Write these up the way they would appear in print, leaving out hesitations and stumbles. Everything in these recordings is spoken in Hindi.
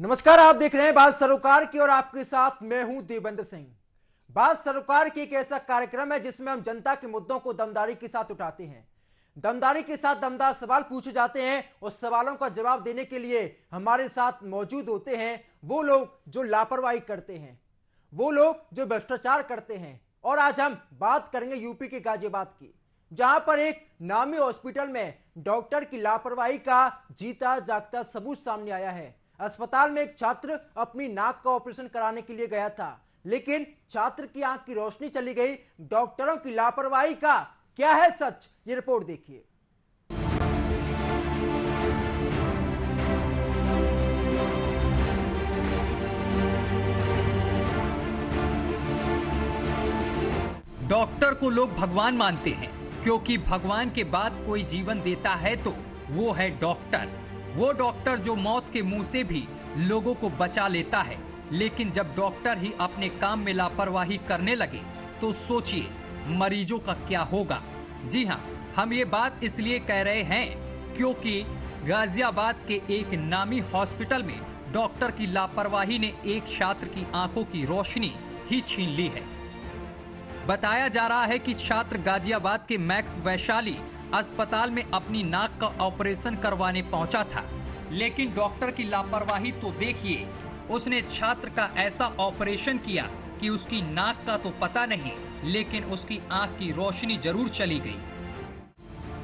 नमस्कार, आप देख रहे हैं बात सरोकार की और आपके साथ मैं हूं देवेंद्र सिंह। बात सरोकार की एक ऐसा कार्यक्रम है जिसमें हम जनता के मुद्दों को दमदारी के साथ उठाते हैं। दमदारी के साथ दमदार सवाल पूछे जाते हैं और सवालों का जवाब देने के लिए हमारे साथ मौजूद होते हैं वो लोग जो लापरवाही करते हैं, वो लोग जो भ्रष्टाचार करते हैं। और आज हम बात करेंगे यूपी के गाजियाबाद की, जहां पर एक नामी हॉस्पिटल में डॉक्टर की लापरवाही का जीता जागता सबूत सामने आया है। अस्पताल में एक छात्र अपनी नाक का ऑपरेशन कराने के लिए गया था, लेकिन छात्र की आंख की रोशनी चली गई। डॉक्टरों की लापरवाही का क्या है सच, ये रिपोर्ट देखिए। डॉक्टर को लोग भगवान मानते हैं, क्योंकि भगवान के बाद कोई जीवन देता है तो वो है डॉक्टर। वो डॉक्टर जो मौत के मुंह से भी लोगों को बचा लेता है। लेकिन जब डॉक्टर ही अपने काम में लापरवाही करने लगे तो सोचिए मरीजों का क्या होगा। जी हाँ, हम ये बात इसलिए कह रहे हैं क्योंकि गाजियाबाद के एक नामी हॉस्पिटल में डॉक्टर की लापरवाही ने एक छात्र की आंखों की रोशनी ही छीन ली है। बताया जा रहा है कि छात्र गाजियाबाद के मैक्स वैशाली अस्पताल में अपनी नाक का ऑपरेशन करवाने पहुंचा था, लेकिन डॉक्टर की लापरवाही तो देखिए। उसने छात्र का ऐसा ऑपरेशन किया कि उसकी नाक का तो पता नहीं, लेकिन उसकी आंख की रोशनी जरूर चली गई।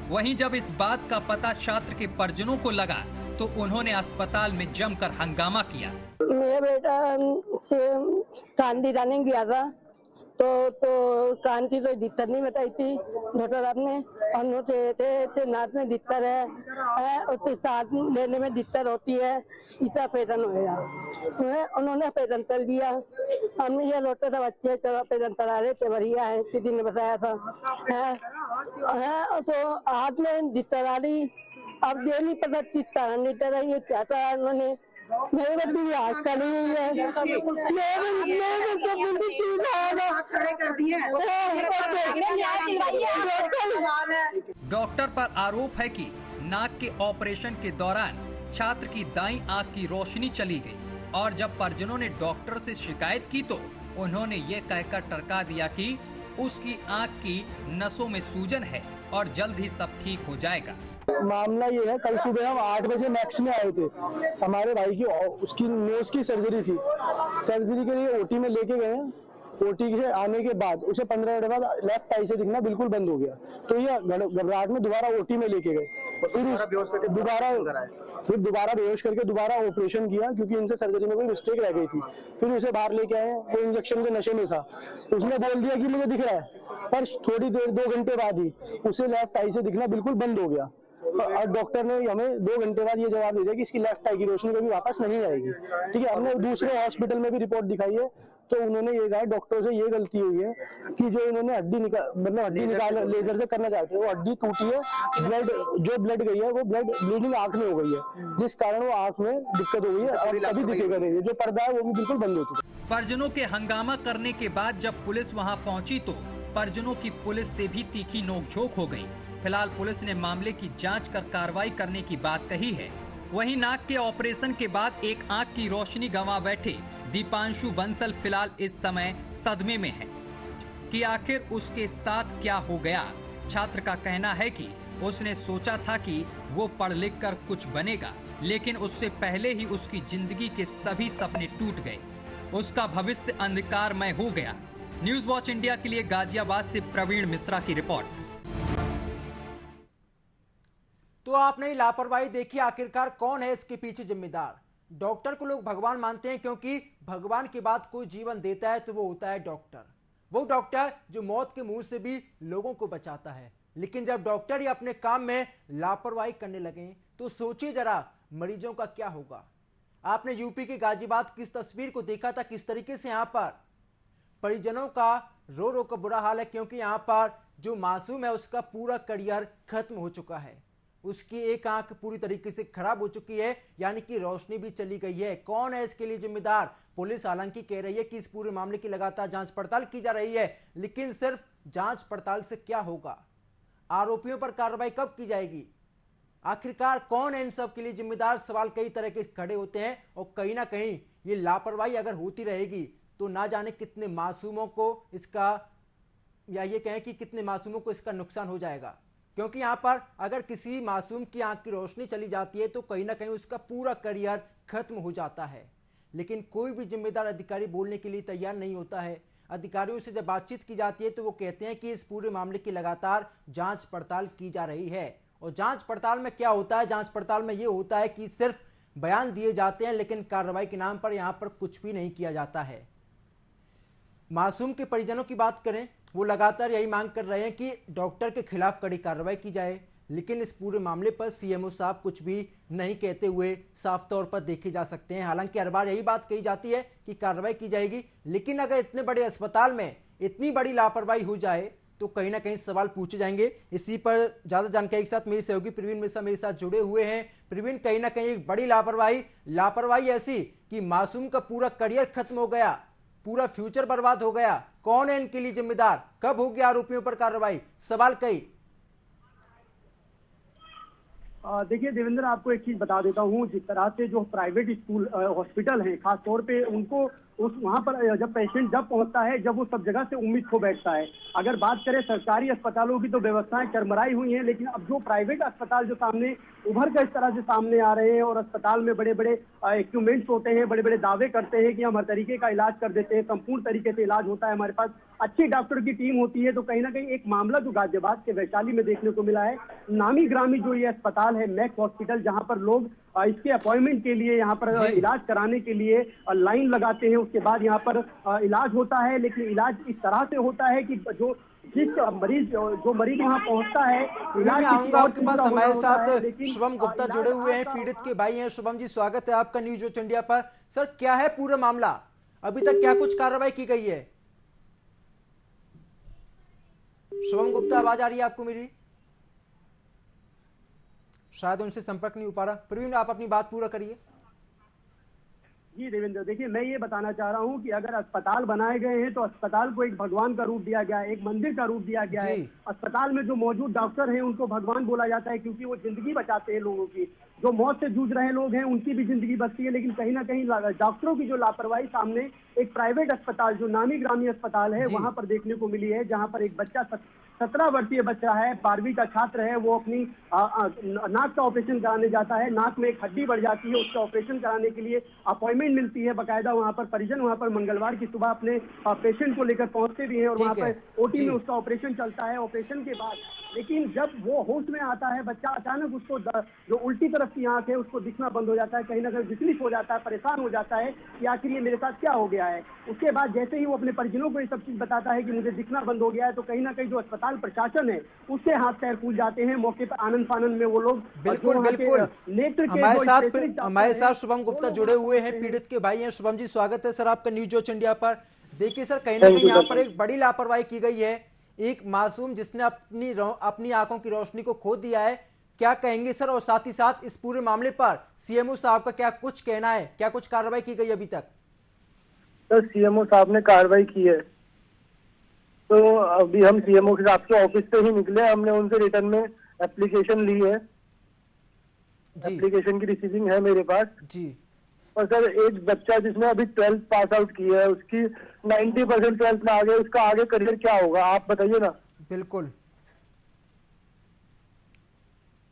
वहीं जब इस बात का पता छात्र के परिजनों को लगा तो उन्होंने अस्पताल में जमकर हंगामा किया। मेरा बेटा कान दिखाने गया था तो कान की कोई दिक्कत नहीं बताई थी डॉक्टर आपने। और थे नाक में दिक्कत है उसके सांस लेने में दिक्कत होती है, इसका ऑपरेशन होगा। उन्होंने ऑपरेशन कर दिया। हमने ये डॉक्टर सब अच्छे ऑपरेशन करा रहे थे, बढ़िया है, किसी ने बताया था। तो हाथ में दिक्कत आ रही, अब ये नहीं पता किस तरह नहीं कर रही है, क्या करा उन्होंने। मेरे बच्चे की आँख कर रही है, डॉक्टर पर आरोप है कि नाक के ऑपरेशन के दौरान छात्र की दाईं आंख की रोशनी चली गई और जब परिजनों ने डॉक्टर से शिकायत की तो उन्होंने ये कहकर टरका दिया कि उसकी आंख की नसों में सूजन है और जल्द ही सब ठीक हो जाएगा। मामला ये है, कल सुबह हम 8 बजे मैक्स में आए थे। हमारे भाई की उसकी नोज की सर्जरी थी। सर्जरी के लिए ओटी में लेके गए। ओटी से आने के बाद उसे 15 मिनट बाद लेफ्ट आई से दिखना बिल्कुल बंद हो गया। तो ये घबराहट में दोबारा ओटी में लेके गए, फिर दोबारा बेहोश करके दोबारा ऑपरेशन किया, क्योंकि इनसे सर्जरी में कोई मिस्टेक रह गई थी। फिर उसे बाहर लेके आए, वो इंजेक्शन के नशे में था। उसने बोल दिया कि मुझे दिख रहा है, पर थोड़ी देर 2 घंटे बाद ही उसे लेफ्ट आई से दिखना बिल्कुल बंद हो गया। और डॉक्टर ने हमें 2 घंटे बाद ये जवाब दे दिया कि इसकी लेफ्ट आई की रोशनी कभी वापस नहीं आएगी। ठीक है, हमने दूसरे हॉस्पिटल में भी रिपोर्ट दिखाई है, तो उन्होंने ये कहा डॉक्टरों से ये गलती हुई है कि जो इन्होंने हड्डी निकाल लेजर से करना चाहते हैं, वो हड्डी टूटी है, ब्लड गई है, वो ब्लीडिंग आंख में हो गई है, जिस कारण वो आंख में दिक्कत हो गई है। अब कभी दिखेगा नहीं, जो पर्दा है वो भी बिल्कुल बंद हो चुका है। परिजनों के हंगामा करने के बाद जब पुलिस वहां पहुंची तो परिजनों की पुलिस से भी तीखी नोकझोंक हो गई। फिलहाल पुलिस ने मामले की जांच कर कार्रवाई करने की बात कही है। वहीं नाक के ऑपरेशन के बाद एक आंख की रोशनी गंवा बैठे दीपांशु बंसल फिलहाल इस समय सदमे में है कि आखिर उसके साथ क्या हो गया। छात्र का कहना है कि उसने सोचा था कि वो पढ़ लिख कर कुछ बनेगा, लेकिन उससे पहले ही उसकी जिंदगी के सभी सपने टूट गए। उसका भविष्य अंधकारमय हो गया। न्यूज वॉच इंडिया के लिए गाजियाबाद से प्रवीण मिश्रा की रिपोर्ट। तो आपने लापरवाही देखी, आखिरकार कौन है इसके पीछे जिम्मेदार। डॉक्टर को लोग भगवान मानते हैं, क्योंकि भगवान के बाद कोई जीवन देता है तो वो होता है डॉक्टर। वो डॉक्टर जो मौत के मुंह से भी लोगों को बचाता है। लेकिन जब डॉक्टर ही अपने काम में लापरवाही करने लगे तो सोचिए जरा मरीजों का क्या होगा। आपने यूपी के गाजियाबाद की इस तस्वीर को देखा था, किस तरीके से यहां पर परिजनों का रो रो का बुरा हाल है, क्योंकि यहां पर जो मासूम है उसका पूरा करियर खत्म हो चुका है। उसकी एक आंख पूरी तरीके से खराब हो चुकी है, यानी कि रोशनी भी चली गई है। कौन है इसके लिए जिम्मेदार? पुलिस हालांकि कह रही है कि इस पूरे मामले की लगातार जांच पड़ताल की जा रही है, लेकिन सिर्फ जांच पड़ताल से क्या होगा? आरोपियों पर कार्रवाई कब की जाएगी? आखिरकार कौन है इन सब के लिए जिम्मेदार? सवाल कई तरह के खड़े होते हैं और कहीं ना कहीं ये लापरवाही अगर होती रहेगी तो ना जाने कितने मासूमों को इसका, या ये कहें कि कितने मासूमों को इसका नुकसान हो जाएगा। क्योंकि यहाँ पर अगर किसी मासूम की आंख की रोशनी चली जाती है तो कहीं ना कहीं उसका पूरा करियर खत्म हो जाता है। लेकिन कोई भी जिम्मेदार अधिकारी बोलने के लिए तैयार नहीं होता है। अधिकारियों से जब बातचीत की जाती है तो वो कहते हैं कि इस पूरे मामले की लगातार जांच पड़ताल की जा रही है। और जांच पड़ताल में क्या होता है? जांच पड़ताल में ये होता है कि सिर्फ बयान दिए जाते हैं लेकिन कार्रवाई के नाम पर यहाँ पर कुछ भी नहीं किया जाता है। मासूम के परिजनों की बात करें, वो लगातार यही मांग कर रहे हैं कि डॉक्टर के खिलाफ कड़ी कार्रवाई की जाए, लेकिन इस पूरे मामले पर सीएमओ साहब कुछ भी नहीं कहते हुए साफ तौर पर देखे जा सकते हैं। हालांकि हर बार यही बात कही जाती है कि कार्रवाई की जाएगी, लेकिन अगर इतने बड़े अस्पताल में इतनी बड़ी लापरवाही हो जाए तो कहीं ना कहीं सवाल पूछे जाएंगे। इसी पर ज्यादा जानकारी के साथ मेरी सहयोगी प्रवीण मिश्रा मेरे साथ जुड़े हुए हैं। प्रवीण, कहीं ना कहीं एक बड़ी लापरवाही ऐसी कि मासूम का पूरा करियर खत्म हो गया, पूरा फ्यूचर बर्बाद हो गया। कौन है इनके लिए जिम्मेदार? कब होगी आरोपियों पर कार्रवाई? सवाल कई। देखिए देवेंद्र, आपको एक चीज बता देता हूँ। जिस तरह से जो प्राइवेट स्कूल हॉस्पिटल है, खास तौर पे उनको उस वहाँ पर जब पेशेंट जब पहुंचता है, जब वो सब जगह से उम्मीद खो बैठता है। अगर बात करें सरकारी अस्पतालों की तो व्यवस्थाएं चरमराई हुई हैं, लेकिन अब जो प्राइवेट अस्पताल जो सामने उभर कर इस तरह से सामने आ रहे हैं और अस्पताल में बड़े बड़े इक्विपमेंट्स होते हैं, बड़े बड़े दावे करते हैं कि हम हर तरीके का इलाज कर देते हैं, संपूर्ण तरीके से इलाज होता है, हमारे पास अच्छी डॉक्टर की टीम होती है। तो कहीं ना कहीं एक मामला जो गाजियाबाद के वैशाली में देखने को मिला है, नामी ग्रामी जो ये अस्पताल है मैक्स हॉस्पिटल, जहां पर लोग इसके अपॉइंटमेंट के लिए यहाँ पर इलाज कराने के लिए लाइन लगाते हैं, उसके बाद यहाँ पर इलाज होता है। लेकिन इलाज इस तरह से होता है कि जो मरीज वहाँ पहुँचता है, मैं आऊंगा आपके पास। हमारे साथ शुभम गुप्ता जुड़े हुए हैं, पीड़ित के भाई हैं। शुभम जी, स्वागत है आपका न्यूज वॉच इंडिया पर। सर, क्या है पूरा मामला? अभी तक क्या कुछ कार्रवाई की गई है? शुभम गुप्ता, आवाज आ रही है आपको मेरी? शायद उनसे संपर्क नहीं हो पा रहा। प्रवीण, आप अपनी बात पूरा करिए। जी देवेंद्र, देखिए मैं ये बताना चाह रहा हूँ कि अगर अस्पताल बनाए गए हैं तो अस्पताल को एक भगवान का रूप दिया गया है, एक मंदिर का रूप दिया गया है। अस्पताल में जो मौजूद डॉक्टर हैं उनको भगवान बोला जाता है, क्योंकि वो जिंदगी बचाते हैं लोगों की। जो मौत से जूझ रहे लोग हैं उनकी भी जिंदगी बचती है। लेकिन कहीं ना कहीं डॉक्टरों की जो लापरवाही सामने एक प्राइवेट अस्पताल जो नामी ग्रामी अस्पताल है वहां पर देखने को मिली है, जहां पर एक बच्चा 17 वर्षीय बच्चा है, 12वीं का छात्र है, वो अपनी नाक का ऑपरेशन कराने जाता है। नाक में एक हड्डी बढ़ जाती है, उसका ऑपरेशन कराने के लिए अपॉइंटमेंट मिलती है बाकायदा। वहां पर परिजन वहां पर मंगलवार की सुबह अपने पेशेंट को लेकर पहुंचते भी हैं और वहां पर ओटी में उसका ऑपरेशन चलता है। ऑपरेशन के बाद लेकिन जब वो होश में आता है बच्चा, अचानक उसको जो उल्टी तरफ की आंख है उसको दिखना बंद हो जाता है, कहीं ना कहीं विचलित हो जाता है, परेशान हो जाता है कि आखिर ये मेरे साथ क्या हो गया है। उसके बाद जैसे ही वो अपने परिजनों को ये सब चीज बताता है कि मुझे दिखना बंद हो गया है, तो कहीं ना कहीं जो अस्पताल प्रशासन है उससे हाथ पैर फूल जाते हैं। मौके पर आनंद फानंद में वो लोग बिल्कुल नेत्र हमारे साथ शुभम गुप्ता जुड़े हुए हैं, पीड़ित के भाई हैं। शुभम जी, स्वागत है सर आपका न्यूज वॉच इंडिया पर। देखिए सर, कहीं ना कहीं यहाँ पर एक बड़ी लापरवाही की गई है। एक मासूम जिसने अपनी आंखों की रोशनी को खो दिया है, क्या कहेंगे सर? और साथ ही साथ इस पूरे मामले पर सीएमओ साहब का क्या कुछ कहना है? क्या कुछ कार्रवाई की गई अभी तक? सर, सीएमओ साहब ने कार्रवाई की है, तो अभी हम सीएमओ के साहब के ऑफिस से ही निकले। हमने उनसे रिटर्न में एप्लीकेशन ली है, एप्लीकेशन की रिसीविंग है मेरे पास जी। और सर, एक बच्चा जिसने अभी 12th पास आउट की है, उसकी 90% 12th में आ गए, उसका आगे करियर क्या होगा आप बताइए ना। बिल्कुल,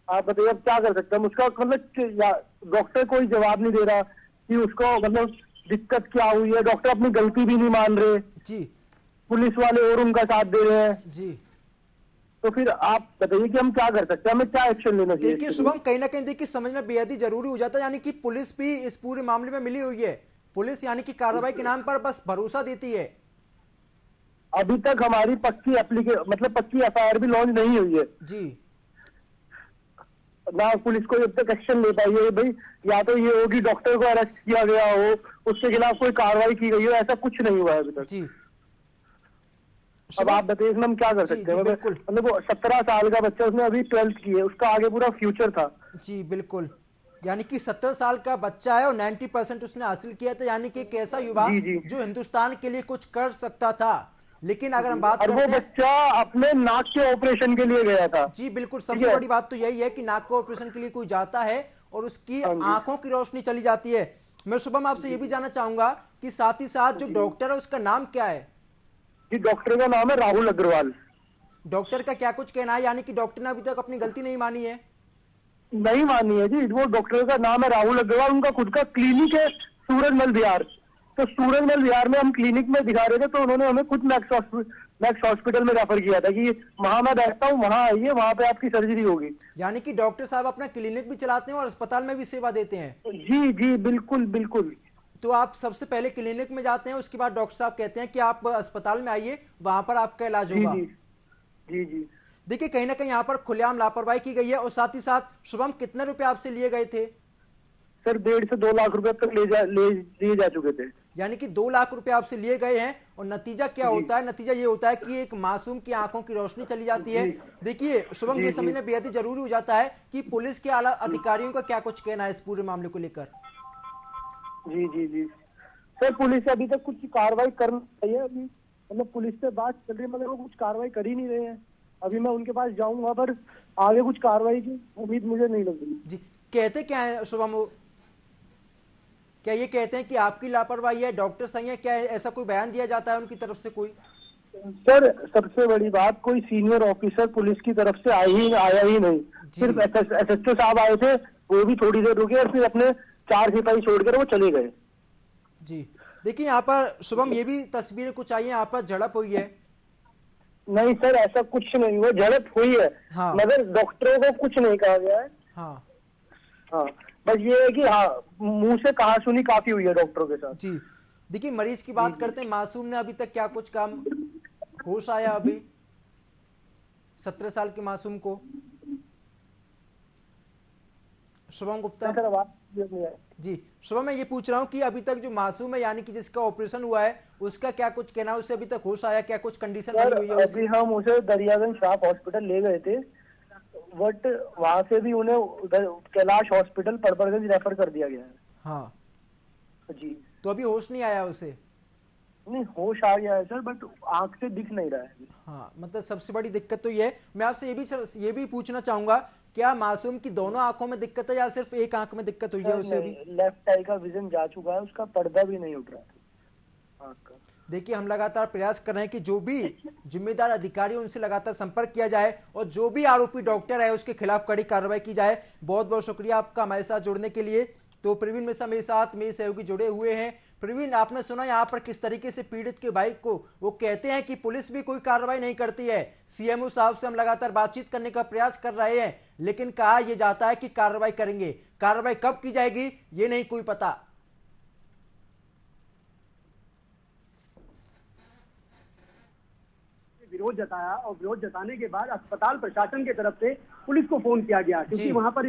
आप बताइए अब क्या कर सकते हैं। उसका मतलब डॉक्टर कोई जवाब नहीं दे रहा कि उसको मतलब दिक्कत क्या हुई है। डॉक्टर अपनी गलती भी नहीं मान रहे जी, पुलिस वाले और उनका साथ दे रहे हैं जी। तो फिर आप बताइए कि हम क्या कर सकते हैं, हमें क्या एक्शन लेना चाहिए। देखिए शुभम, कहीं ना कहीं देखिए समझना बेहद ही जरूरी हो जाता है। यानी कि पुलिस भी इस पूरे मामले में मिली हुई है। पुलिस यानी कि कार्रवाई के नाम पर बस भरोसा देती है। अभी तक हमारी पक्की पक्की एफआईआर भी लॉन्च नहीं हुई है जी। ना पुलिस को जब तक एक्शन ले पाई है भाई, या तो ये होगी डॉक्टर को अरेस्ट किया गया हो, उसके खिलाफ कोई कार्रवाई की गई हो, ऐसा कुछ नहीं हुआ है अभी तक जी। अब आप बताइए इसमें हम क्या कर सकते हैं। मतलब वो 17 साल का बच्चा, उसने अभी 12th की है, उसका आगे पूरा फ्यूचर था। जी बिल्कुल, यानी कि 17 साल का बच्चा है और 90% उसने हासिल किया था। यानी कि एक ऐसा युवा जो हिंदुस्तान के लिए कुछ कर सकता था, लेकिन अगर हम बात और वो करते हैं, बच्चा अपने नाक के ऑपरेशन के लिए गया था। जी बिल्कुल, ठीक सबसे है। बड़ी बात तो यही है कि नाक के ऑपरेशन के लिए कोई जाता है और उसकी हाँ जी। आंखों की रोशनी चली जाती है। मैं शुभम आपसे ये भी जानना चाहूंगा कि साथ ही साथ जो डॉक्टर है उसका नाम क्या है? जी, डॉक्टर का नाम है राहुल अग्रवाल। डॉक्टर का क्या कुछ कहना है, यानी कि डॉक्टर ने अभी तक अपनी गलती नहीं मानी है? नहीं मानी है जी, वो डॉक्टर का नाम है राहुल अग्रवाल, उनका खुद का क्लिनिक है सूरजमल विहार। तो सूरजमल विहार में हम क्लिनिक में दिखा रहे थे, तो उन्होंने हमें खुद मैक्स हॉस्पिटल में रेफर किया था कि वहां मैं बैठता हूँ, वहां आइए, वहां पे आपकी सर्जरी होगी। यानी कि डॉक्टर साहब अपना क्लिनिक भी चलाते हैं और अस्पताल में भी सेवा देते हैं। जी जी, बिल्कुल बिल्कुल। तो आप सबसे पहले क्लिनिक में जाते हैं, उसके बाद डॉक्टर साहब कहते हैं कि आप अस्पताल में आइए, वहां पर आपका इलाज जी होगा। जी जी जी। देखिए कहीं ना कहीं यहाँ पर खुलेआम लापरवाही की गई है। और साथ ही साथ शुभम, कितने रुपए आपसे लिए गए थे? सर 1.5 से 2 लाख रुपए तक लिए जा चुके थे। यानी कि 2 लाख रुपए आपसे लिए गए हैं। और नतीजा क्या होता है? नतीजा ये होता है कि एक मासूम की आंखों की रोशनी चली जाती है। देखिए शुभम, ये समझना बेहद ही जरूरी हो जाता है कि पुलिस के आला अधिकारियों का क्या कुछ कहना है इस पूरे मामले को लेकर। जी जी जी। सर पुलिस अभी तक कुछ कार्रवाई कर रही है, अभी मतलब पुलिस से बात चल रही है, मगर वो कुछ कार्रवाई कर ही नहीं रहे हैं। अभी मैं उनके पास जाऊंगा, पर आगे कुछ कार्रवाई की उम्मीद मुझे नहीं लग रही। जी, कहते क्या है शुभम वो? क्या ये कहते हैं कि आपकी लापरवाही है, डॉक्टर सही है? क्या ऐसा कोई बयान दिया जाता है उनकी तरफ से कोई? सर सबसे बड़ी बात, कोई सीनियर ऑफिसर पुलिस की तरफ से आया ही नहीं। सिर्फ एसएचओ साहब आए थे, वो भी थोड़ी देर रुके और फिर अपने 4 सिपाही छोड़कर वो चले गए। जी देखिए, यहाँ पर शुभम ये भी तस्वीरें कुछ आई हैं, यहाँ पर झड़प हुई है। नहीं सर, ऐसा कुछ नहीं, वो झड़प हुई है। हाँ। मगर डॉक्टरों को कुछ नहीं कहा गया है। हाँ हाँ, बस ये है कि हाँ, मुंह से कहा सुनी काफी हुई है डॉक्टरों के साथ। जी। देखिए मरीज की बात करते हैं, मासूम ने अभी तक क्या कुछ काम होश आया? अभी 17 साल के मासूम को। शुभम गुप्ता सर आवाज नहीं है। जी, शुभम मैं ये पूछ रहा हूँ कि अभी तक जो मासूम है, यानी कि जिसका ऑपरेशन हुआ है, उसका क्या कुछ कहना है? उससे अभी तक होश आया? क्या कुछ कंडीशन सर बनी हुई है उसकी? अभी हम उसे दरियागंज श्राप हॉस्पिटल ले गए थे, बट वहां से भी उन्हें उधर कैलाश हॉस्पिटल पड़पड़गंज रेफर कर दिया गया है। हाँ, जी। तो अभी होश नहीं आया उसे? नहीं, होश आ गया है सर, बट आंख से दिख नहीं रहा है। हाँ, मतलब सबसे बड़ी दिक्कत तो ये है। मैं आपसे ये भी पूछना चाहूंगा, क्या मासूम की दोनों आंखों में दिक्कत है या सिर्फ एक आंख में दिक्कत हुई है उसे अभी? लेफ्ट आई का विजन जा चुका है, उसका पर्दा भी नहीं उठ रहा है आंख का। देखिए हम लगातार प्रयास कर रहे हैं कि जो भी जिम्मेदार अधिकारी उनसे लगातार संपर्क किया जाए और जो भी आरोपी डॉक्टर है उसके खिलाफ कड़ी कार्रवाई की जाए। बहुत बहुत शुक्रिया आपका हमारे साथ जुड़ने के लिए। तो प्रवीण मिश्रा मेरे साथ मेरे सहयोगी जुड़े हुए हैं। प्रवीण, आपने सुना यहाँ पर किस तरीके से पीड़ित के भाई को वो कहते हैं कि पुलिस भी कोई कार्रवाई नहीं करती है। सीएमओ साहब से हम लगातार बातचीत करने का प्रयास कर रहे हैं, लेकिन कहा यह जाता है कि कार्रवाई करेंगे। कार्रवाई कब की जाएगी ये नहीं कोई पता। विरोध जताया और विरोध जताने के बाद अस्पताल प्रशासन की तरफ से पुलिस को फोन किया गया, क्योंकि वहां पर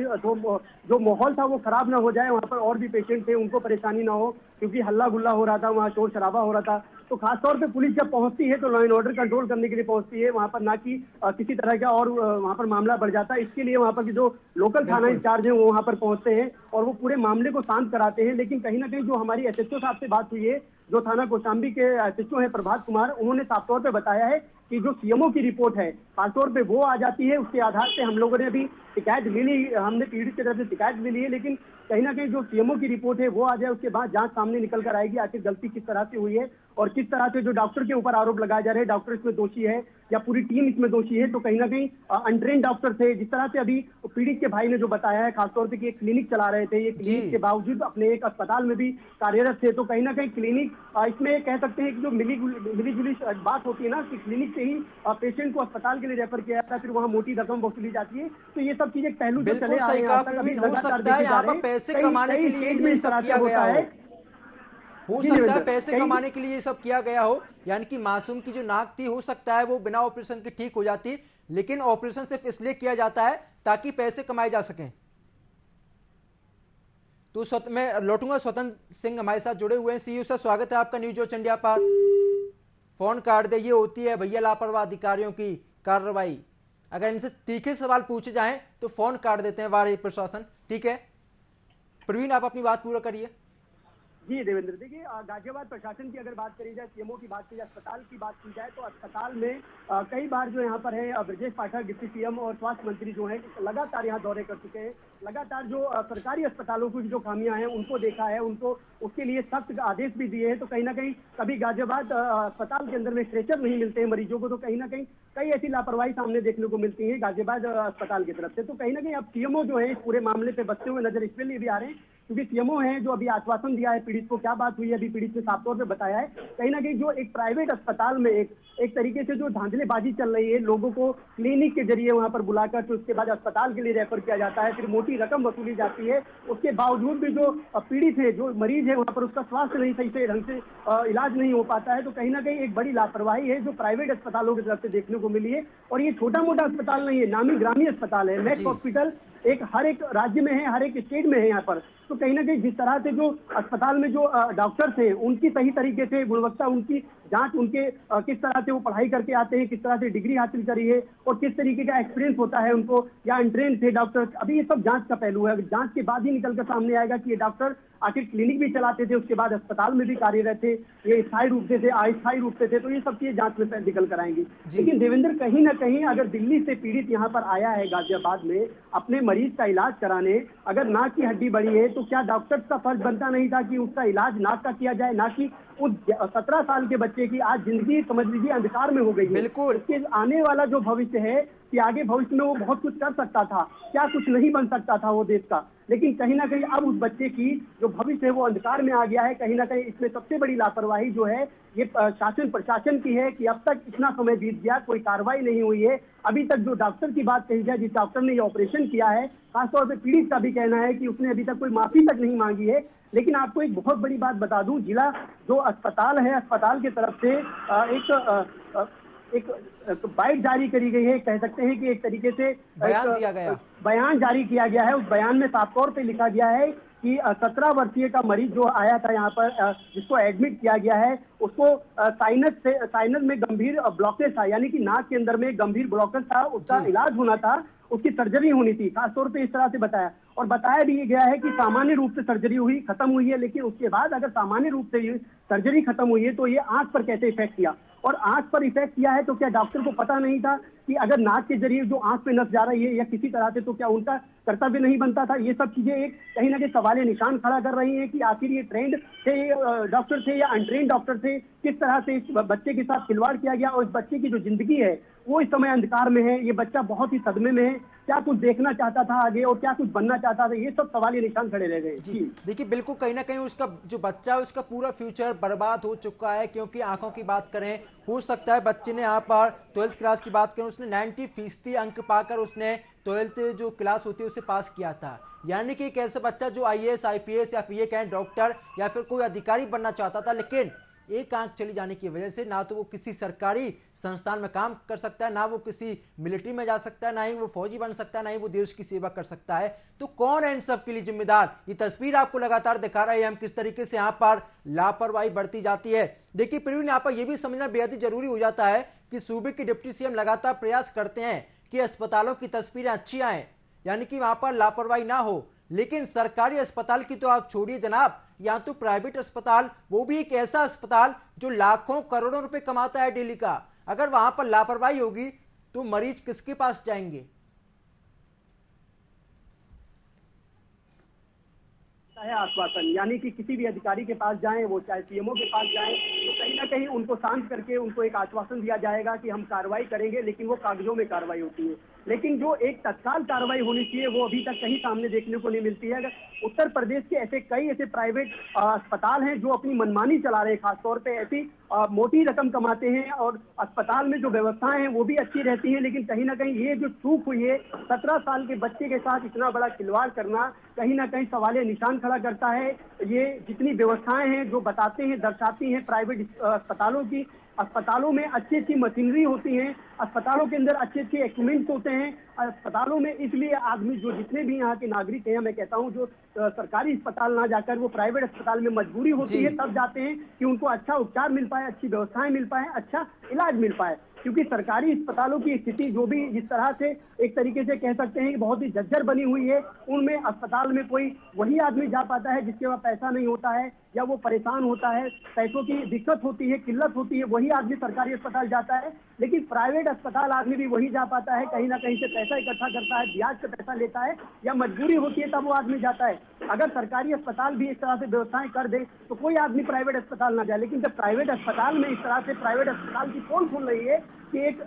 जो माहौल था वो खराब ना हो जाए, वहां पर और भी पेशेंट थे, उनको परेशानी ना हो, क्योंकि हल्ला गुल्ला हो रहा था, वहां शोर शराबा हो रहा था। तो खासतौर पे पुलिस जब पहुंचती है तो लॉ एंड ऑर्डर कंट्रोल करने के लिए पहुंचती है, वहां पर ना कि किसी तरह का और वहां पर मामला बढ़ जाता है। इसके लिए वहां पर जो लोकल थाना इंचार्ज है वो वहां पर पहुंचते हैं और वो पूरे मामले को शांत कराते हैं। लेकिन कहीं ना कहीं जो हमारी एसएचओ साहब से बात हुई है, जो थाना कौशाम्बी के एसएचओ है प्रभात कुमार, उन्होंने साफ तौर पर बताया है कि जो सीएमओ की रिपोर्ट है खासतौर पे वो आ जाती है, उसके आधार पे हम लोगों ने अभी शिकायत ले ली, हमने पीड़ित की तरफ से शिकायत ले ली है, लेकिन कहीं ना कहीं जो सीएमओ की रिपोर्ट है वो आ जाए, उसके बाद जांच सामने निकल कर आएगी आखिर गलती किस तरह से हुई है और किस तरह से जो डॉक्टर के ऊपर आरोप लगाए जा रहे हैं, डॉक्टर इसमें दोषी है या पूरी टीम इसमें दोषी है। तो कहीं ना कहीं अनट्रेन डॉक्टर थे, जिस तरह से अभी पीड़ित के भाई ने जो बताया है, खासतौर पे कि एक क्लिनिक चला रहे थे, ये क्लिनिक के बावजूद अपने एक अस्पताल में भी कार्यरत थे। तो कहीं ना कहीं क्लिनिक इसमें कह सकते हैं कि जो मिली जुली बात होती है ना, कि क्लिनिक से ही पेशेंट को अस्पताल के लिए रेफर किया जाता है, फिर वहाँ मोटी रकम वसूली जाती है। तो ये सब चीजें पहलू जो चले आ रहे हैं, हो सकता है यहाँ पर पैसे कमाने के लिए ये सब किया गया हो सकता है पैसे कमाने के लिए ये सब किया गया हो। यानी कि मासूम की जो नाक थी, हो सकता है वो बिना ऑपरेशन के ठीक हो जाती, लेकिन ऑपरेशन सिर्फ इसलिए किया जाता है ताकि पैसे कमाए जा सकें। तो मैं लौटूंगा, स्वतंत्र सिंह हमारे साथ जुड़े हुए हैं। सीयू सर, स्वागत है आपका न्यूज ऑफ इंडिया पर। फोन काट दे, ये होती है भैया लापरवाह अधिकारियों की कार्रवाई। अगर इनसे तीखे सवाल पूछे जाएं तो फोन काट देते हैं वारी प्रशासन। ठीक है प्रवीण, आप अपनी बात पूरा करिए। जी देवेंद्र, देखिए गाजियाबाद प्रशासन की अगर बात करी जाए, सीएमओ की बात की जाए, अस्पताल की बात की जाए, तो अस्पताल में कई बार जो यहाँ पर है ब्रजेश पाठक डिप्टी सीएम और स्वास्थ्य मंत्री जो है लगातार यहाँ दौरे कर चुके हैं। लगातार जो सरकारी अस्पतालों की जो खामियां हैं उनको देखा है, उनको उसके लिए सख्त आदेश भी दिए हैं। तो कहीं ना कहीं कभी गाजियाबाद अस्पताल के अंदर में स्ट्रेचर नहीं मिलते हैं मरीजों को, तो कहीं ना कहीं कई ऐसी लापरवाही सामने देखने को मिलती है गाजियाबाद अस्पताल की तरफ से। तो कहीं ना कहीं अब सीएमओ जो है इस पूरे मामले पे बचते हुए नजर इसलिए भी आ रहे हैं क्योंकि सीएमओ है जो अभी आश्वासन दिया है पीड़ित को। क्या बात हुई है अभी पीड़ित ने साफ तौर पे बताया है। कहीं ना कहीं जो एक प्राइवेट अस्पताल में एक तरीके से जो धांधलेबाजी चल रही है, लोगों को क्लिनिक के जरिए वहां पर बुलाकर फिर उसके बाद अस्पताल के लिए रेफर किया जाता है, फिर मोटी रकम वसूली जाती है। उसके बावजूद भी जो पीड़ित है, जो मरीज है, वहां पर उसका स्वास्थ्य नहीं सही से ढंग से इलाज नहीं हो पाता है। तो कहीं ना कहीं एक बड़ी लापरवाही है जो प्राइवेट अस्पतालों की तरफ से देखने को मिली है। और ये छोटा मोटा अस्पताल नहीं है, नामी ग्रामी अस्पताल है। मैक्स हॉस्पिटल हर एक राज्य में है, हर एक स्टेट में है यहाँ पर। तो कहीं ना कहीं जिस तरह से जो अस्पताल में जो डॉक्टर्स हैं उनकी सही तरीके से गुणवत्ता, उनकी जांच, उनके किस तरह से वो पढ़ाई करके आते हैं, किस तरह से डिग्री हासिल करी है और किस तरीके का एक्सपीरियंस होता है उनको, या अनट्रेन थे डॉक्टर्स, अभी ये सब जांच का पहलू है। जांच के बाद ही निकल कर सामने आएगा कि ये डॉक्टर आखिर क्लिनिक भी चलाते थे, उसके बाद अस्पताल में भी कार्यरत थे, ये स्थायी रूप से थे, अस्थायी रूप से थे। तो ये सब चीजें जांच में निकल कर आएंगी। लेकिन देवेंद्र, कहीं ना कहीं अगर दिल्ली से पीड़ित यहाँ पर आया है गाजियाबाद में अपने मरीज का इलाज कराने, अगर नाक की हड्डी बड़ी है तो क्या डॉक्टर का फर्ज बनता नहीं था कि उसका इलाज नाक का किया जाए, ना कि उस 17 साल के बच्चे की आज जिंदगी समझ लीजिए अंधकार में हो गई है। बिल्कुल। उसके आने वाला जो भविष्य है कि आगे भविष्य में वो बहुत कुछ कर सकता था, क्या कुछ नहीं बन सकता था वो देश का। लेकिन कहीं ना कहीं अब उस बच्चे की जो भविष्य है वो अंधकार में आ गया है। कहीं ना कहीं इसमें सबसे बड़ी लापरवाही जो है ये शासन प्रशासन की है कि अब तक इतना समय बीत गया, कोई कार्रवाई नहीं हुई है। अभी तक जो डॉक्टर की बात कही जाए, जिस डॉक्टर ने ये ऑपरेशन किया है, खासतौर पर पीड़ित का भी कहना है कि उसने अभी तक कोई माफी तक नहीं मांगी है। लेकिन आपको एक बहुत बड़ी बात बता दूं, जिला जो अस्पताल है, अस्पताल की तरफ से एक बाइट जारी करी गई है, कह सकते हैं कि एक तरीके से बयान दिया गया, बयान जारी किया गया है। उस बयान में साफ तौर पे लिखा गया है कि 17 वर्षीय का मरीज जो आया था यहाँ पर, जिसको एडमिट किया गया है, उसको साइनस में गंभीर ब्लॉकेज था, यानी कि नाक के अंदर में गंभीर ब्लॉकेज था, उसका इलाज होना था, उसकी सर्जरी होनी थी। खासतौर पे इस तरह से बताया, और बताया भी गया है कि सामान्य रूप से सर्जरी हुई, खत्म हुई है। लेकिन उसके बाद अगर सामान्य रूप से सर्जरी खत्म हुई है तो ये आंख पर कैसे इफेक्ट किया, और आंख पर इफेक्ट किया है तो क्या डॉक्टर को पता नहीं था कि अगर नाक के जरिए जो आंख पे नस जा रही है या किसी तरह से, तो क्या उनका कर्तव्य नहीं बनता था। ये सब चीजें एक कहीं ना कहीं सवाल निशान खड़ा कर रही है कि आखिर ये ट्रेंड थे डॉक्टर थे या अनट्रेंड डॉक्टर थे, किस तरह से इस बच्चे के साथ खिलवाड़ किया गया। और इस बच्चे की जो जिंदगी है वो इस समय अंधकार में है। ये बच्चा बहुत ही सदमे में है, क्या कुछ देखना चाहता था आगे और क्या कुछ बनना चाहता था, ये सब सवाल निशान खड़े रह गए। जी देखिए, बिल्कुल कहीं ना कहीं उसका जो बच्चा है उसका पूरा फ्यूचर बर्बाद हो चुका है। क्योंकि आंखों की बात करें, हो सकता है बच्चे ने यहाँ पर 12th क्लास की बात करें, उसने 90% अंक पाकर उसने 12th जो क्लास होती है उसे पास किया था। यानी कि एक ऐसा बच्चा जो IAS IPS या फिर ये कहें डॉक्टर या फिर कोई अधिकारी बनना चाहता था, लेकिन एक आंख चली जाने की वजह से ना तो वो किसी सरकारी संस्थान में काम कर सकता है, ना वो किसी मिलिट्री में जा सकता है, ना ही वो फौजी बन सकता है, ना ही वो देश की सेवा कर सकता है। तो कौन है इन सब के लिए जिम्मेदार? ये तस्वीर आपको लगातार दिखा रहा है हम किस तरीके से यहाँ पर लापरवाही बढ़ती जाती है। देखिए प्रवीण, यहाँ पर यह भी समझना बेहद ही जरूरी हो जाता है कि सूबे के डिप्टी सीएम लगातार प्रयास करते हैं कि अस्पतालों की तस्वीरें अच्छी आए, यानी कि वहां पर लापरवाही ना हो। लेकिन सरकारी अस्पताल की तो आप छोड़िए जनाब, या तो प्राइवेट अस्पताल, वो भी एक ऐसा अस्पताल जो लाखों करोड़ों रुपए कमाता है डेली का, अगर वहां पर लापरवाही होगी तो मरीज किसके पास जाएंगे? है आश्वासन, यानी कि किसी भी अधिकारी के पास जाएं, वो चाहे सीएमओ के पास जाएं, तो कहीं ना कहीं उनको शांत करके उनको एक आश्वासन दिया जाएगा कि हम कार्रवाई करेंगे, लेकिन वो कागजों में कार्रवाई होती है। लेकिन जो एक तत्काल कार्रवाई होनी चाहिए वो अभी तक कहीं सामने देखने को नहीं मिलती है। अगर उत्तर प्रदेश के कई ऐसे प्राइवेट अस्पताल हैं जो अपनी मनमानी चला रहे हैं, खासतौर पे ऐसी मोटी रकम कमाते हैं, और अस्पताल में जो व्यवस्थाएं हैं वो भी अच्छी रहती हैं। लेकिन कहीं ना कहीं ये जो चूक हुई है, 17 साल के बच्चे के साथ इतना बड़ा खिलवाड़ करना, कहीं ना कहीं सवाल निशान खड़ा करता है। ये जितनी व्यवस्थाएं हैं जो बताते हैं, दर्शाती हैं प्राइवेट अस्पतालों की, अस्पतालों में अच्छी अच्छी मशीनरी होती है, अस्पतालों के अंदर अच्छे अच्छे इक्विपमेंट्स होते हैं अस्पतालों में, इसलिए आदमी जो जितने भी यहाँ के नागरिक हैं, मैं कहता हूँ जो सरकारी अस्पताल ना जाकर वो प्राइवेट अस्पताल में मजबूरी होती है, तब जाते हैं कि उनको अच्छा उपचार मिल पाए, अच्छी व्यवस्थाएं मिल पाए, अच्छा इलाज मिल पाए। क्योंकि सरकारी अस्पतालों की स्थिति जो भी जिस तरह से एक तरीके से कह सकते हैं कि बहुत ही जर्जर बनी हुई है, उनमें अस्पताल में कोई वही आदमी जा पाता है जिसके पास पैसा नहीं होता है या वो परेशान होता है, पैसों की दिक्कत होती है, किल्लत होती है, वही आदमी सरकारी अस्पताल जाता है। लेकिन प्राइवेट अस्पताल आदमी भी वही जा पाता है, कहीं ना कहीं से पैसा इकट्ठा करता है, ब्याज पे पैसा लेता है या मजबूरी होती है तब वो आदमी जाता है। अगर सरकारी अस्पताल भी इस तरह से व्यवस्थाएं कर दे तो कोई आदमी प्राइवेट अस्पताल ना जाए। लेकिन जब प्राइवेट अस्पताल में इस तरह से प्राइवेट अस्पताल की पोल खुल रही है कि एक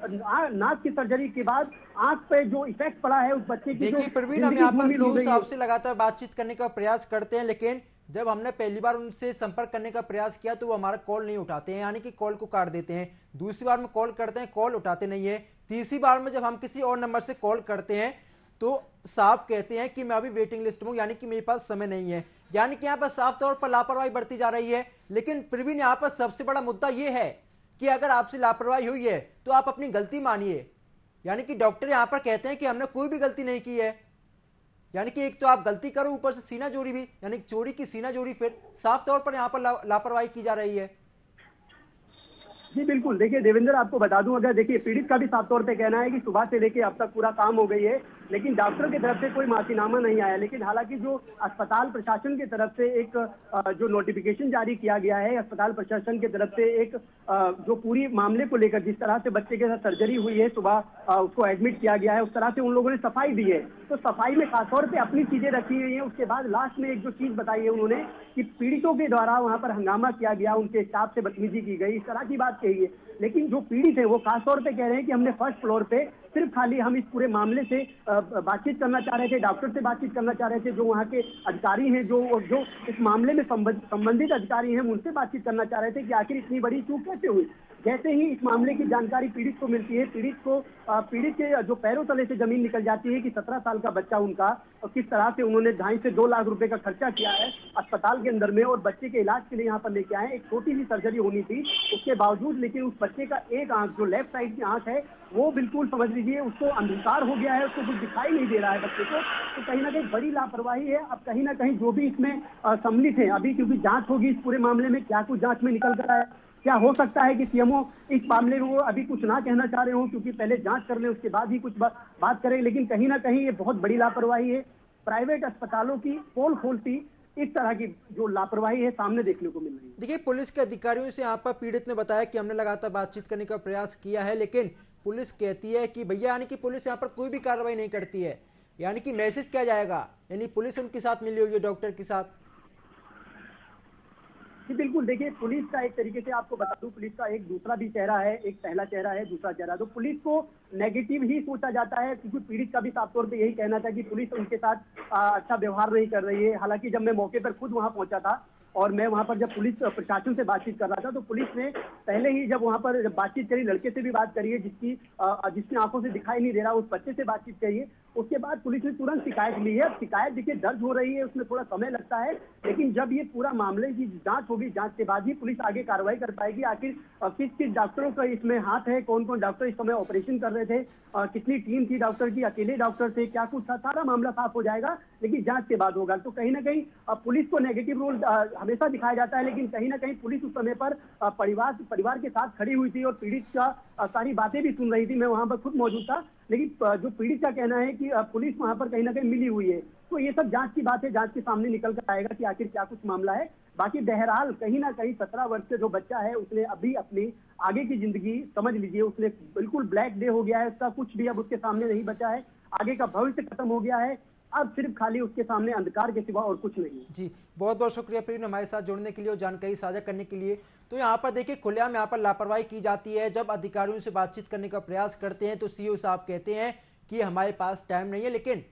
नाक की सर्जरी के बाद आंख पे जो इफेक्ट पड़ा है उस बच्चे की, देखिए प्रवीण, हम यहाँ पर सीओ साहब से लगातार बातचीत करने का प्रयास करते हैं, लेकिन जब हमने पहली बार उनसे संपर्क करने का प्रयास किया तो वो हमारा कॉल नहीं उठाते हैं, यानी कि कॉल को काट देते हैं। दूसरी बार में कॉल करते हैं, कॉल उठाते नहीं है। तीसरी बार में जब हम किसी और नंबर से कॉल करते हैं तो साहब कहते हैं कि मैं अभी वेटिंग लिस्ट में हूं, यानी कि मेरे पास समय नहीं है। यानी कि यहाँ पर साफ तौर पर लापरवाही बढ़ती जा रही है। लेकिन प्रवीण, यहाँ पर सबसे बड़ा मुद्दा यह है कि अगर आपसे लापरवाही हुई है तो आप अपनी गलती मानिए। यानी कि डॉक्टर यहाँ पर कहते हैं कि हमने कोई भी गलती नहीं की है। यानी कि एक तो आप गलती करो, ऊपर से सीना चोरी भी, यानी कि चोरी की सीना चोरी। फिर साफ तौर पर यहाँ पर लापरवाही की जा रही है। जी बिल्कुल, देखिए देवेंद्र, आपको बता दूं, अगर देखिए पीड़ित का भी साफ तौर पे कहना है कि सुबह से लेके अब तक पूरा काम हो गई है, लेकिन डॉक्टर की तरफ से कोई माफीनामा नहीं आया। लेकिन हालांकि जो अस्पताल प्रशासन की तरफ से एक जो नोटिफिकेशन जारी किया गया है, अस्पताल प्रशासन की तरफ से एक जो पूरी मामले को लेकर जिस तरह से बच्चे के साथ सर्जरी हुई है, सुबह उसको एडमिट किया गया है, उस तरह से उन लोगों ने सफाई दी है। तो सफाई में खासतौर पे अपनी चीजें रखी हुई है। उसके बाद लास्ट में एक जो चीज बताई है उन्होंने कि पीड़ितों के द्वारा वहां पर हंगामा किया गया, उनके स्टाफ से बदतमीजी की गई, इस तरह की बात कही है। लेकिन जो पीड़ित है वो खासतौर पे कह रहे हैं कि हमने फर्स्ट फ्लोर पे सिर्फ खाली हम इस पूरे मामले से बातचीत करना चाह रहे थे, डॉक्टर से बातचीत करना चाह रहे थे, जो वहाँ के अधिकारी हैं, जो इस मामले में संबंधित अधिकारी हैं, उनसे बातचीत करना चाह रहे थे कि आखिर इतनी बड़ी चूक कैसे हुई। जैसे ही इस मामले की जानकारी पीड़ित को मिलती है, पीड़ित के जो पैरों तले से जमीन निकल जाती है कि 17 साल का बच्चा उनका, और किस तरह से उन्होंने 2.5 से 2 लाख रुपए का खर्चा किया है अस्पताल के अंदर में, और बच्चे के इलाज के लिए यहाँ पर लेके आए। एक छोटी सी सर्जरी होनी थी, उसके बावजूद लेकिन उस बच्चे का एक आंख, जो लेफ्ट साइड की आंख है, वो बिल्कुल समझ लीजिए उसको अंधकार हो गया है, उसको कुछ दिखाई नहीं दे रहा है बच्चे को। तो कहीं ना कहीं बड़ी लापरवाही है। अब कहीं ना कहीं जो भी इसमें सम्मिलित है, अभी क्योंकि जांच होगी इस पूरे मामले में, क्या कुछ जांच में निकल कर आया, क्या हो सकता है कि सीएमओ इस मामले में वो अभी कुछ ना कहना चाह रहे हो, क्योंकि पहले जांच कर ले उसके बाद ही कुछ बात करें। लेकिन कहीं ना कहीं ये बहुत बड़ी लापरवाही है। प्राइवेट अस्पतालों की पोल खोलती इस तरह की जो लापरवाही है सामने देखने को मिल रही है। देखिए, पुलिस के अधिकारियों से यहाँ पर पीड़ित ने बताया कि हमने लगातार बातचीत करने का प्रयास किया है, लेकिन पुलिस कहती है कि भैया, यानी कि पुलिस यहाँ पर कोई भी कार्रवाई नहीं करती है। यानी कि मैसेज किया जाएगा, यानी पुलिस उनके साथ मिली हुई है, डॉक्टर के साथ। जी बिल्कुल, देखिए पुलिस का एक तरीके से आपको बता दूं, पुलिस का एक दूसरा भी चेहरा है, एक पहला चेहरा है, दूसरा चेहरा। तो पुलिस को नेगेटिव ही सोचा जाता है, क्योंकि पीड़ित का भी साफ तौर पे यही कहना था कि पुलिस उनके साथ अच्छा व्यवहार नहीं कर रही है। हालांकि जब मैं मौके पर खुद वहां पहुंचा था और मैं वहां पर जब पुलिस प्रशासन से बातचीत कर रहा था, तो पुलिस ने पहले ही जब वहां पर बातचीत करी, लड़के से भी बात करी है जिसकी आंखों से दिखाई नहीं दे रहा, उस बच्चे से बातचीत करी है। उसके बाद पुलिस ने तुरंत शिकायत ली है। शिकायत देखिए दर्ज हो रही है, उसमें थोड़ा समय लगता है, लेकिन जब ये पूरा मामले की जांच होगी, जांच के बाद ही पुलिस आगे कार्रवाई कर पाएगी। आखिर किस किस डॉक्टरों का इसमें हाथ है, कौन कौन डॉक्टर इस समय ऑपरेशन कर रहे थे, कितनी टीम थी डॉक्टर की, अकेले डॉक्टर थे, क्या कुछ था, सारा मामला साफ हो जाएगा, लेकिन जांच के बाद होगा। तो कहीं ना कहीं पुलिस को नेगेटिव रोल हमेशा दिखाया जाता है, लेकिन कहीं ना कहीं पुलिस उस समय पर परिवार के साथ खड़ी हुई थी और पीड़ित का सारी बातें भी सुन रही थी। मैं वहां पर खुद मौजूद था, लेकिन जो पीड़ित का कहना है कि पुलिस वहां पर कहीं ना कहीं मिली हुई है। तो ये सब जांच की बात है, जांच के सामने निकल कर आएगा कि आखिर क्या कुछ मामला है। बाकी बहरहाल कहीं ना कहीं 17 वर्ष से जो बच्चा है, उसने अभी अपनी आगे की जिंदगी समझ लीजिए, उसने बिल्कुल ब्लैक डे हो गया है, उसका कुछ भी अब उसके सामने नहीं बचा है, आगे का भविष्य खत्म हो गया है। अब सिर्फ खाली उसके सामने अंधकार के सिवा और कुछ नहीं। जी, बहुत बहुत शुक्रिया प्रवीण, हमारे साथ जुड़ने के लिए और जानकारी साझा करने के लिए। तो यहाँ पर देखिए, खुलेआम यहाँ पर लापरवाही की जाती है। जब अधिकारियों से बातचीत करने का प्रयास करते हैं तो सीओ साहब कहते हैं कि हमारे पास टाइम नहीं है, लेकिन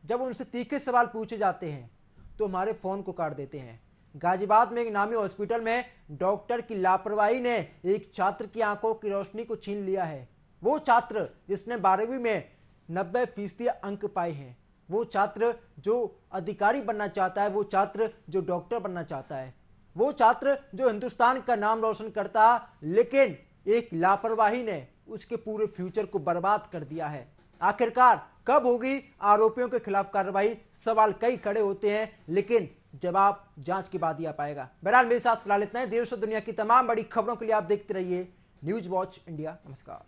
जब उनसे तीखे सवाल पूछे जाते हैं तो हमारे फोन को काट देते हैं। गाजियाबाद में एक नामी हॉस्पिटल में डॉक्टर की लापरवाही ने एक छात्र की आंखों की रोशनी को छीन लिया है। वो छात्र जिसने 12वीं में 90% अंक पाए हैं, वो छात्र जो अधिकारी बनना चाहता है, वो छात्र जो डॉक्टर बनना चाहता है, वो छात्र जो हिंदुस्तान का नाम रोशन करता, लेकिन एक लापरवाही ने उसके पूरे फ्यूचर को बर्बाद कर दिया है। आखिरकार कब होगी आरोपियों के खिलाफ कार्रवाई, सवाल कई खड़े होते हैं, लेकिन जवाब जांच के बाद ही आ पाएगा। बहरहाल मेरे साथ फिलहाल इतना है। देश और दुनिया की तमाम बड़ी खबरों के लिए आप देखते रहिए न्यूज वॉच इंडिया। नमस्कार।